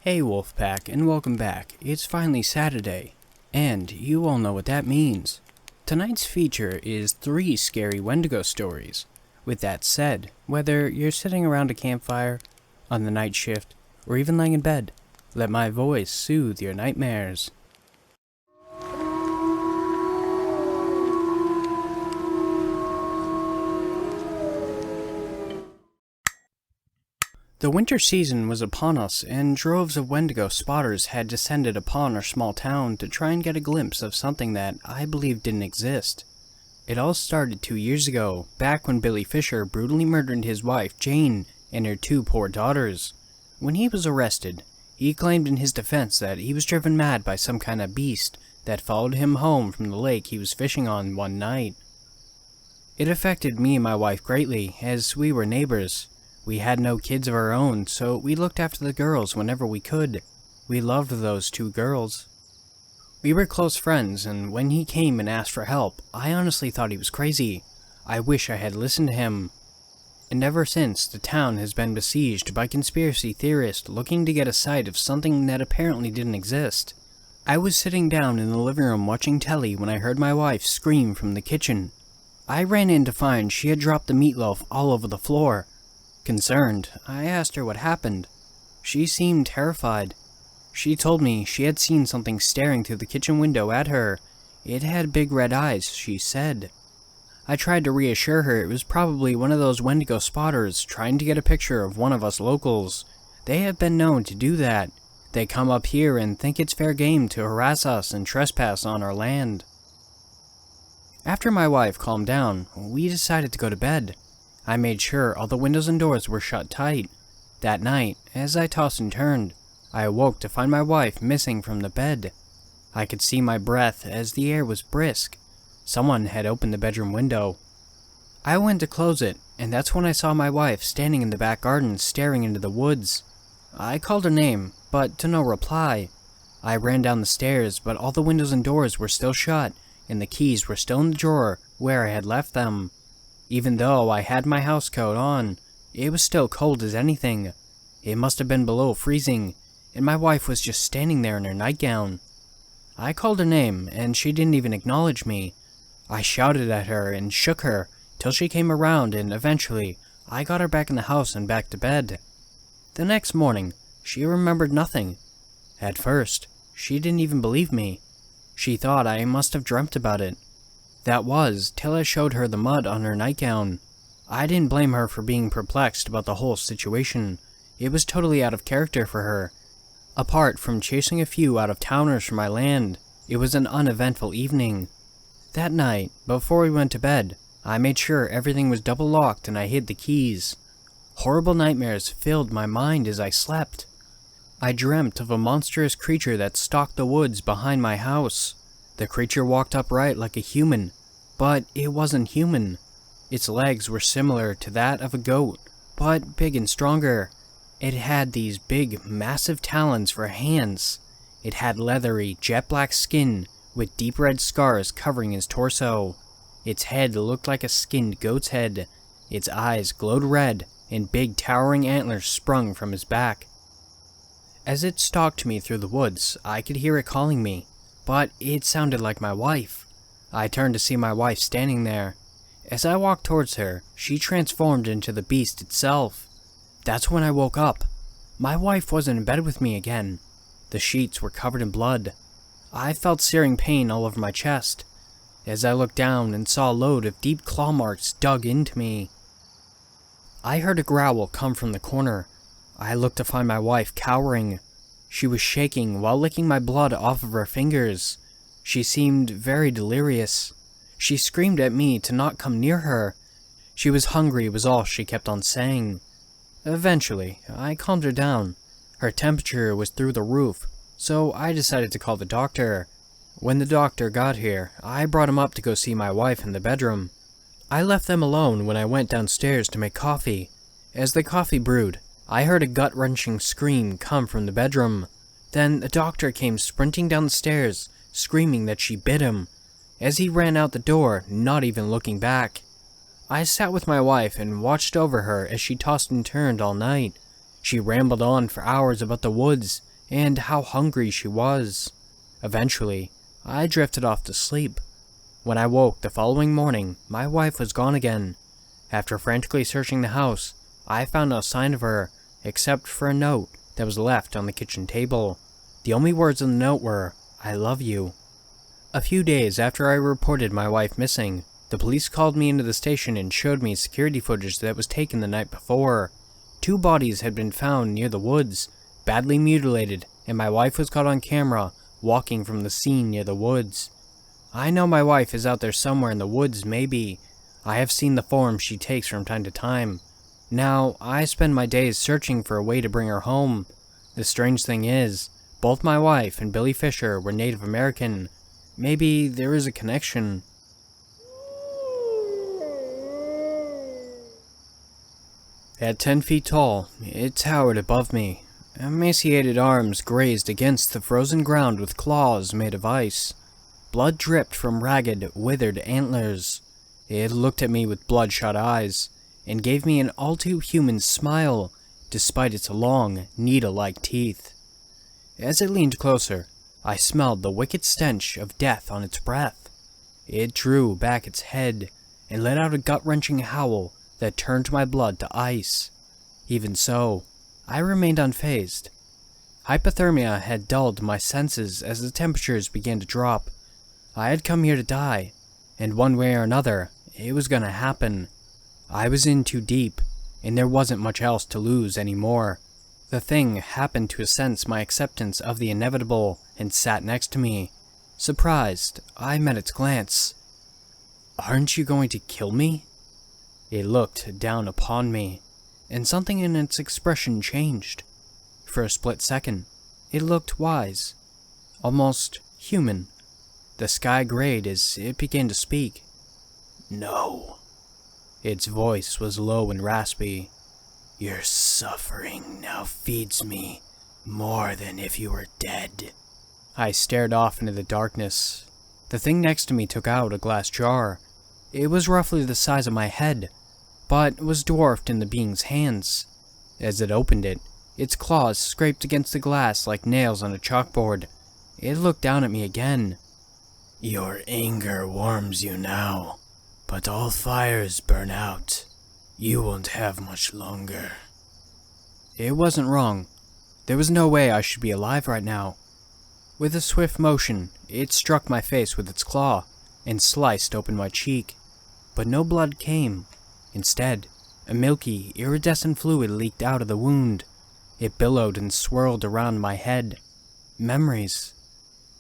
Hey Wolfpack, and welcome back. It's finally Saturday, and you all know what that means. Tonight's feature is 3 scary Wendigo stories. With that said, whether you're sitting around a campfire, on the night shift, or even laying in bed, let my voice soothe your nightmares. The winter season was upon us, and droves of Wendigo spotters had descended upon our small town to try and get a glimpse of something that I believed didn't exist. It all started 2 years ago, back when Billy Fisher brutally murdered his wife, Jane, and her 2 poor daughters. When he was arrested, he claimed in his defense that he was driven mad by some kind of beast that followed him home from the lake he was fishing on one night. It affected me and my wife greatly, as we were neighbors. We had no kids of our own, so we looked after the girls whenever we could. We loved those 2 girls. We were close friends, and when he came and asked for help, I honestly thought he was crazy. I wish I had listened to him. And ever since, the town has been besieged by conspiracy theorists looking to get a sight of something that apparently didn't exist. I was sitting down in the living room watching telly when I heard my wife scream from the kitchen. I ran in to find she had dropped the meatloaf all over the floor. Concerned, I asked her what happened. She seemed terrified. She told me she had seen something staring through the kitchen window at her. It had big red eyes, she said. I tried to reassure her it was probably one of those Wendigo spotters trying to get a picture of one of us locals. They have been known to do that. They come up here and think it's fair game to harass us and trespass on our land. After my wife calmed down, we decided to go to bed. I made sure all the windows and doors were shut tight. That night, as I tossed and turned, I awoke to find my wife missing from the bed. I could see my breath as the air was brisk. Someone had opened the bedroom window. I went to close it, and that's when I saw my wife standing in the back garden staring into the woods. I called her name, but to no reply. I ran down the stairs, but all the windows and doors were still shut, and the keys were still in the drawer where I had left them. Even though I had my house coat on, it was still cold as anything. It must have been below freezing, and my wife was just standing there in her nightgown. I called her name, and she didn't even acknowledge me. I shouted at her and shook her, till she came around, and eventually, I got her back in the house and back to bed. The next morning, she remembered nothing. At first, she didn't even believe me. She thought I must have dreamt about it. That was, till I showed her the mud on her nightgown. I didn't blame her for being perplexed about the whole situation. It was totally out of character for her. Apart from chasing a few out-of-towners from my land, it was an uneventful evening. That night, before we went to bed, I made sure everything was double-locked and I hid the keys. Horrible nightmares filled my mind as I slept. I dreamt of a monstrous creature that stalked the woods behind my house. The creature walked upright like a human, but it wasn't human. Its legs were similar to that of a goat, but big and stronger. It had these big, massive talons for hands. It had leathery, jet-black skin with deep red scars covering his torso. Its head looked like a skinned goat's head. Its eyes glowed red, and big towering antlers sprung from his back. As it stalked me through the woods, I could hear it calling me, but it sounded like my wife. I turned to see my wife standing there. As I walked towards her, she transformed into the beast itself. That's when I woke up. My wife wasn't in bed with me again. The sheets were covered in blood. I felt searing pain all over my chest, as I looked down and saw a load of deep claw marks dug into me. I heard a growl come from the corner. I looked to find my wife cowering. She was shaking while licking my blood off of her fingers. She seemed very delirious. She screamed at me to not come near her. She was hungry was all she kept on saying. Eventually, I calmed her down. Her temperature was through the roof, so I decided to call the doctor. When the doctor got here, I brought him up to go see my wife in the bedroom. I left them alone when I went downstairs to make coffee. As the coffee brewed, I heard a gut-wrenching scream come from the bedroom. Then the doctor came sprinting down the stairs, screaming that she bit him, as he ran out the door, not even looking back. I sat with my wife and watched over her as she tossed and turned all night. She rambled on for hours about the woods, and how hungry she was. Eventually, I drifted off to sleep. When I woke the following morning, my wife was gone again. After frantically searching the house, I found no sign of her, except for a note that was left on the kitchen table. The only words on the note were, "I love you." A few days after I reported my wife missing, the police called me into the station and showed me security footage that was taken the night before. 2 bodies had been found near the woods, badly mutilated, and my wife was caught on camera walking from the scene near the woods. I know my wife is out there somewhere in the woods, maybe. I have seen the form she takes from time to time. Now, I spend my days searching for a way to bring her home. The strange thing is, both my wife and Billy Fisher were Native American. Maybe there is a connection. At 10 feet tall, it towered above me. Emaciated arms grazed against the frozen ground with claws made of ice. Blood dripped from ragged, withered antlers. It looked at me with bloodshot eyes, and gave me an all-too-human smile, despite its long, needle-like teeth. As it leaned closer, I smelled the wicked stench of death on its breath. It drew back its head, and let out a gut-wrenching howl that turned my blood to ice. Even so, I remained unfazed. Hypothermia had dulled my senses as the temperatures began to drop. I had come here to die, and one way or another, it was gonna happen. I was in too deep, and there wasn't much else to lose anymore. The thing happened to sense my acceptance of the inevitable and sat next to me. Surprised, I met its glance. "Aren't you going to kill me?" It looked down upon me, and something in its expression changed. For a split second, it looked wise, almost human. The sky grayed as it began to speak. "No." Its voice was low and raspy. "Your suffering now feeds me more than if you were dead." I stared off into the darkness. The thing next to me took out a glass jar. It was roughly the size of my head, but was dwarfed in the being's hands. As it opened it, its claws scraped against the glass like nails on a chalkboard. It looked down at me again. "Your anger warms you now, but all fires burn out. You won't have much longer." It wasn't wrong. There was no way I should be alive right now. With a swift motion, it struck my face with its claw and sliced open my cheek. But no blood came. Instead, a milky, iridescent fluid leaked out of the wound. It billowed and swirled around my head. Memories.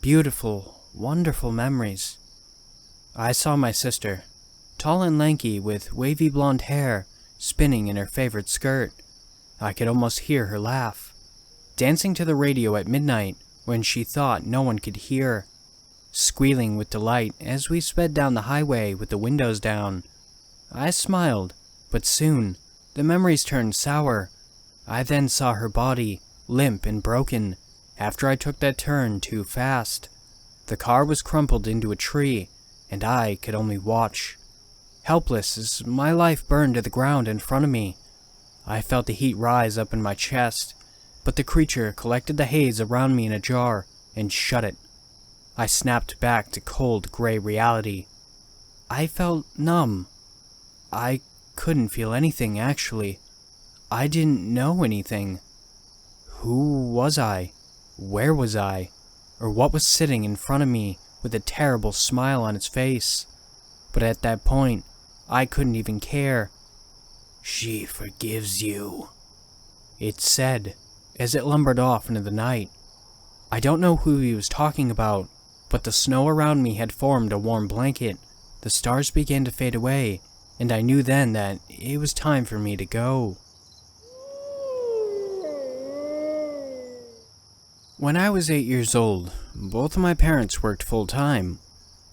Beautiful, wonderful memories. I saw my sister, tall and lanky with wavy blonde hair, spinning in her favorite skirt. I could almost hear her laugh, dancing to the radio at midnight when she thought no one could hear, squealing with delight as we sped down the highway with the windows down. I smiled, but soon the memories turned sour. I then saw her body, limp and broken, after I took that turn too fast. The car was crumpled into a tree, and I could only watch, helpless as my life burned to the ground in front of me. I felt the heat rise up in my chest, but the creature collected the haze around me in a jar and shut it. I snapped back to cold, gray reality. I felt numb. I couldn't feel anything, actually. I didn't know anything. Who was I? Where was I? Or what was sitting in front of me with a terrible smile on its face? But at that point, I couldn't even care. "She forgives you," it said, as it lumbered off into the night. I don't know who he was talking about, but the snow around me had formed a warm blanket. The stars began to fade away, and I knew then that it was time for me to go. When I was 8 years old, both of my parents worked full-time.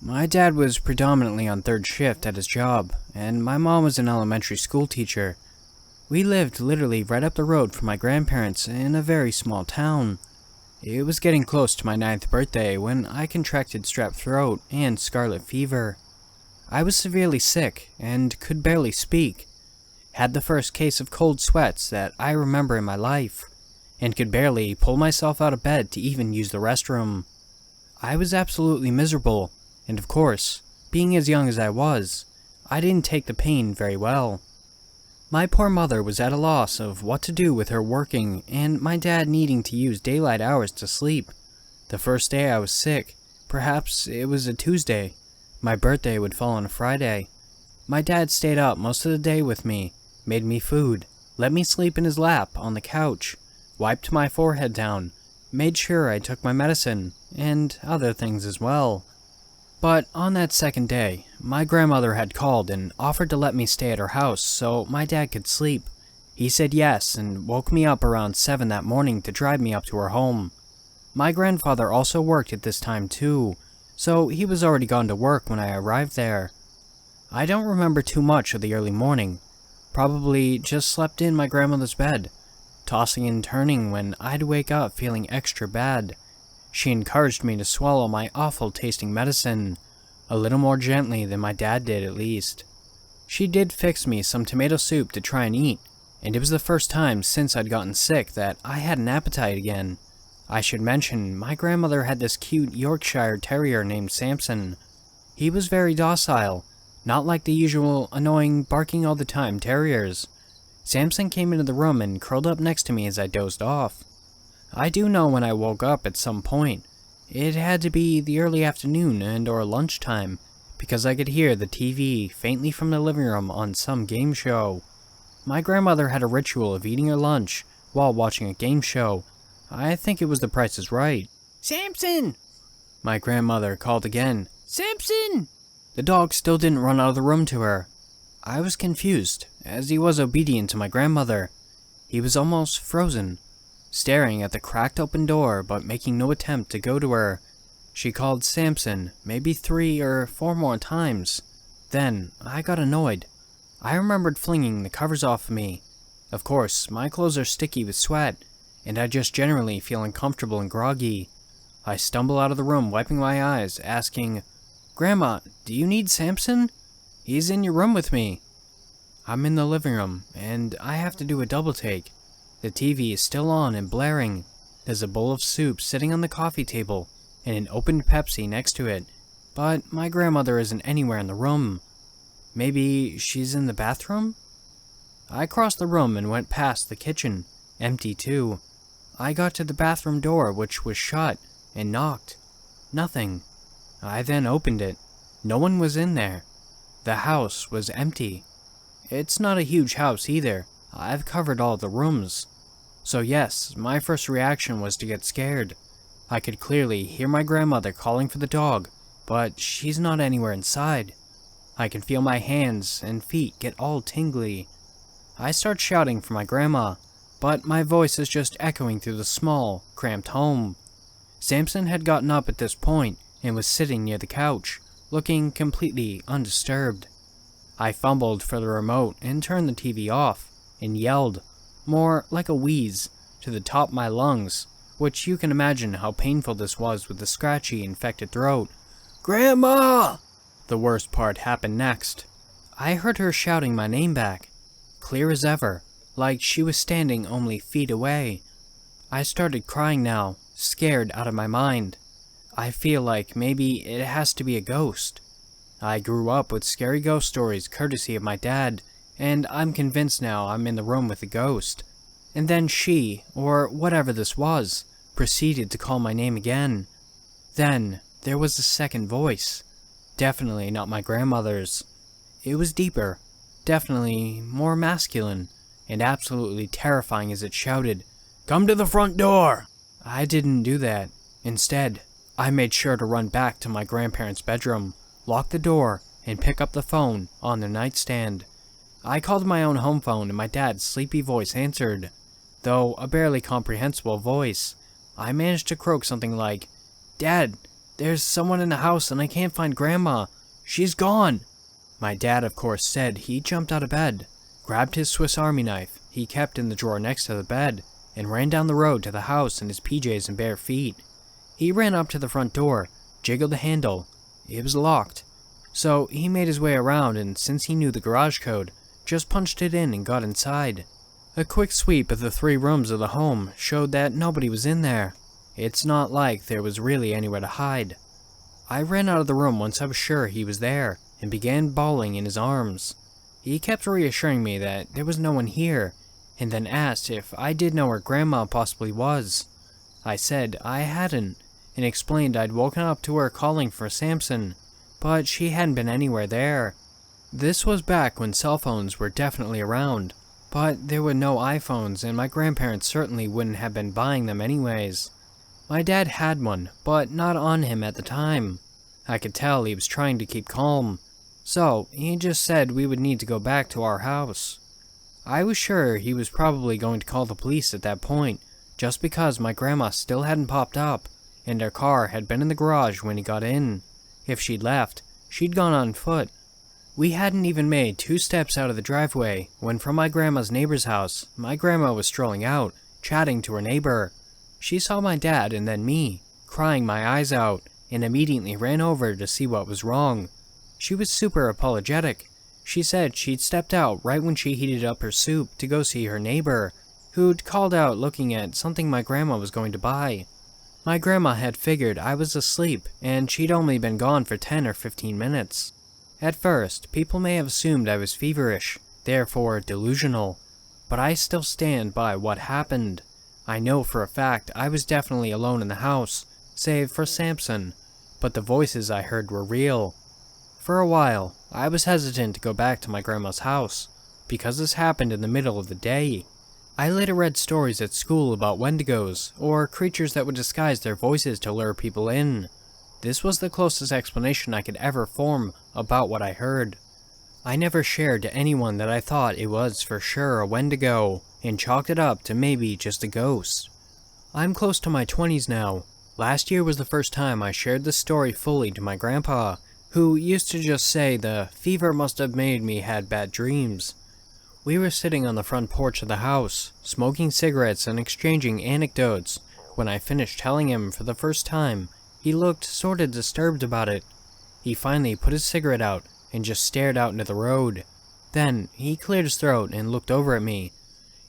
My dad was predominantly on third shift at his job, and my mom was an elementary school teacher. We lived literally right up the road from my grandparents in a very small town. It was getting close to my 9th birthday when I contracted strep throat and scarlet fever. I was severely sick and could barely speak. Had the first case of cold sweats that I remember in my life, and could barely pull myself out of bed to even use the restroom. I was absolutely miserable, and of course, being as young as I was, I didn't take the pain very well. My poor mother was at a loss of what to do with her working and my dad needing to use daylight hours to sleep. The first day I was sick, perhaps it was a Tuesday. My birthday would fall on a Friday. My dad stayed up most of the day with me, made me food, let me sleep in his lap on the couch, wiped my forehead down, made sure I took my medicine, and other things as well. But on that second day, my grandmother had called and offered to let me stay at her house so my dad could sleep. He said yes and woke me up around 7 that morning to drive me up to her home. My grandfather also worked at this time too, so he was already gone to work when I arrived there. I don't remember too much of the early morning. Probably just slept in my grandmother's bed, tossing and turning when I'd wake up feeling extra bad. She encouraged me to swallow my awful tasting medicine, a little more gently than my dad did at least. She did fix me some tomato soup to try and eat, and it was the first time since I'd gotten sick that I had an appetite again. I should mention, my grandmother had this cute Yorkshire Terrier named Samson. He was very docile, not like the usual annoying barking all the time terriers. Samson came into the room and curled up next to me as I dozed off. I do know when I woke up at some point. It had to be the early afternoon and or lunchtime, because I could hear the TV faintly from the living room on some game show. My grandmother had a ritual of eating her lunch while watching a game show. I think it was The Price is Right. "Samson!" My grandmother called again. "Samson!" The dog still didn't run out of the room to her. I was confused, as he was obedient to my grandmother. He was almost frozen, staring at the cracked open door but making no attempt to go to her. She called Samson maybe 3 or 4 more times. Then I got annoyed. I remembered flinging the covers off of me. Of course, my clothes are sticky with sweat, and I just generally feel uncomfortable and groggy. I stumble out of the room wiping my eyes, asking, "Grandma, do you need Samson? He's in your room with me." I'm in the living room, and I have to do a double take. The TV is still on and blaring. There's a bowl of soup sitting on the coffee table, and an opened Pepsi next to it, but my grandmother isn't anywhere in the room. Maybe she's in the bathroom? I crossed the room and went past the kitchen, empty too. I got to the bathroom door, which was shut, and knocked. Nothing. I then opened it. No one was in there. The house was empty. It's not a huge house either. I've covered all the rooms. So yes, my first reaction was to get scared. I could clearly hear my grandmother calling for the dog, but she's not anywhere inside. I can feel my hands and feet get all tingly. I start shouting for my grandma, but my voice is just echoing through the small, cramped home. Samson had gotten up at this point and was sitting near the couch, looking completely undisturbed. I fumbled for the remote and turned the TV off, and yelled, more like a wheeze, to the top of my lungs, which you can imagine how painful this was with the scratchy, infected throat. "Grandma!" The worst part happened next. I heard her shouting my name back, clear as ever, like she was standing only feet away. I started crying now, scared out of my mind. I feel like maybe it has to be a ghost. I grew up with scary ghost stories courtesy of my dad, and I'm convinced now I'm in the room with a ghost. And then she, or whatever this was, proceeded to call my name again. Then there was a second voice. Definitely not my grandmother's. It was deeper, definitely more masculine, and absolutely terrifying as it shouted, "Come to the front door!" I didn't do that. Instead, I made sure to run back to my grandparents' bedroom, lock the door, and pick up the phone on their nightstand. I called my own home phone and my dad's sleepy voice answered. Though a barely comprehensible voice, I managed to croak something like, "Dad, there's someone in the house and I can't find Grandma. She's gone." My dad, of course, said he jumped out of bed, grabbed his Swiss Army knife he kept in the drawer next to the bed, and ran down the road to the house in his PJs and bare feet. He ran up to the front door, jiggled the handle. It was locked. So he made his way around, and since he knew the garage code, just punched it in and got inside. A quick sweep of the 3 rooms of the home showed that nobody was in there. It's not like there was really anywhere to hide. I ran out of the room once I was sure he was there, and began bawling in his arms. He kept reassuring me that there was no one here, and then asked if I did know where Grandma possibly was. I said I hadn't, and explained I'd woken up to her calling for Samson, but she hadn't been anywhere there. This was back when cell phones were definitely around, but there were no iPhones, and my grandparents certainly wouldn't have been buying them anyways. My dad had one, but not on him at the time. I could tell he was trying to keep calm, so he just said we would need to go back to our house. I was sure he was probably going to call the police at that point, just because my grandma still hadn't popped up, and her car had been in the garage when he got in. If she'd left, she'd gone on foot. We hadn't even made 2 steps out of the driveway when from my grandma's neighbor's house, my grandma was strolling out, chatting to her neighbor. She saw my dad and then me, crying my eyes out, and immediately ran over to see what was wrong. She was super apologetic. She said she'd stepped out right when she heated up her soup to go see her neighbor, who'd called out looking at something my grandma was going to buy. My grandma had figured I was asleep, and she'd only been gone for 10 or 15 minutes. At first, people may have assumed I was feverish, therefore delusional, but I still stand by what happened. I know for a fact I was definitely alone in the house, save for Samson, but the voices I heard were real. For a while, I was hesitant to go back to my grandma's house, because this happened in the middle of the day. I later read stories at school about Wendigos, or creatures that would disguise their voices to lure people in. This was the closest explanation I could ever form about what I heard. I never shared to anyone that I thought it was for sure a Wendigo, and chalked it up to maybe just a ghost. I'm close to my 20s now. Last year was the first time I shared this story fully to my grandpa, who used to just say the fever must have made me had bad dreams. We were sitting on the front porch of the house, smoking cigarettes and exchanging anecdotes. When I finished telling him for the first time, he looked sorta disturbed about it. He finally put his cigarette out and just stared out into the road. Then he cleared his throat and looked over at me.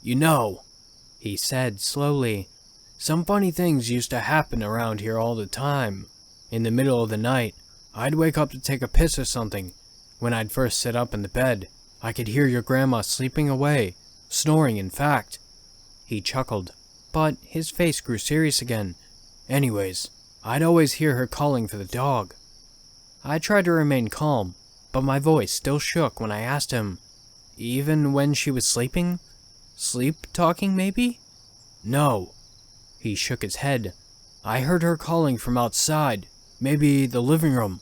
"You know," he said slowly, "some funny things used to happen around here all the time. In the middle of the night, I'd wake up to take a piss or something. When I'd first sit up in the bed, I could hear your grandma sleeping away, snoring in fact." He chuckled, but his face grew serious again. "Anyways, I'd always hear her calling for the dog." I tried to remain calm, but my voice still shook when I asked him, "Even when she was sleeping? Sleep talking, maybe?" "No." He shook his head. "I heard her calling from outside, maybe the living room.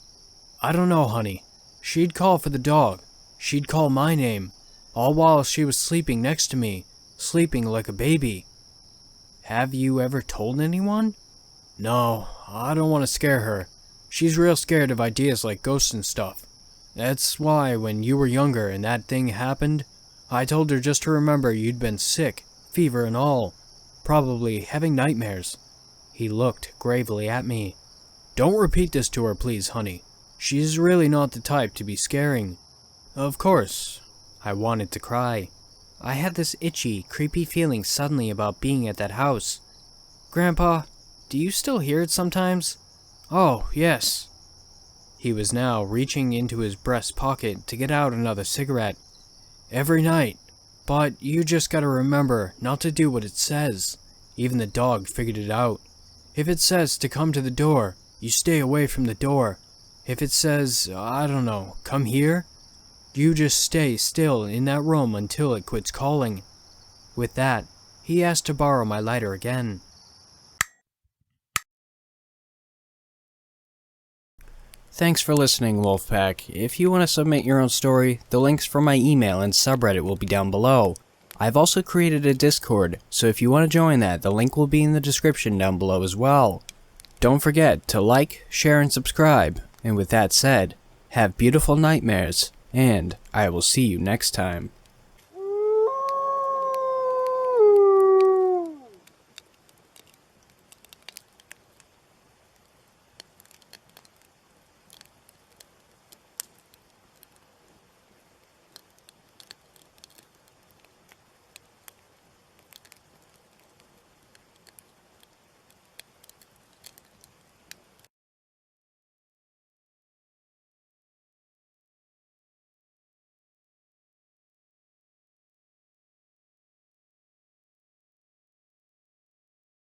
I don't know, honey. She'd call for the dog. She'd call my name, all while she was sleeping next to me, sleeping like a baby." "Have you ever told anyone?" "No, I don't want to scare her. She's real scared of ideas like ghosts and stuff. That's why when you were younger and that thing happened, I told her just to remember you'd been sick, fever and all, probably having nightmares." He looked gravely at me. "Don't repeat this to her, please, honey. She's really not the type to be scaring." "Of course." I wanted to cry. I had this itchy, creepy feeling suddenly about being at that house. "Grandpa, do you still hear it sometimes?" "Oh, yes." He was now reaching into his breast pocket to get out another cigarette. "Every night. But you just gotta remember not to do what it says. Even the dog figured it out. If it says to come to the door, you stay away from the door. If it says, I don't know, come here, you just stay still in that room until it quits calling." With that, he asked to borrow my lighter again. Thanks for listening, Wolfpack. If you want to submit your own story, the links for my email and subreddit will be down below. I've also created a Discord, so if you want to join that, the link will be in the description down below as well. Don't forget to like, share, and subscribe. And with that said, have beautiful nightmares, and I will see you next time.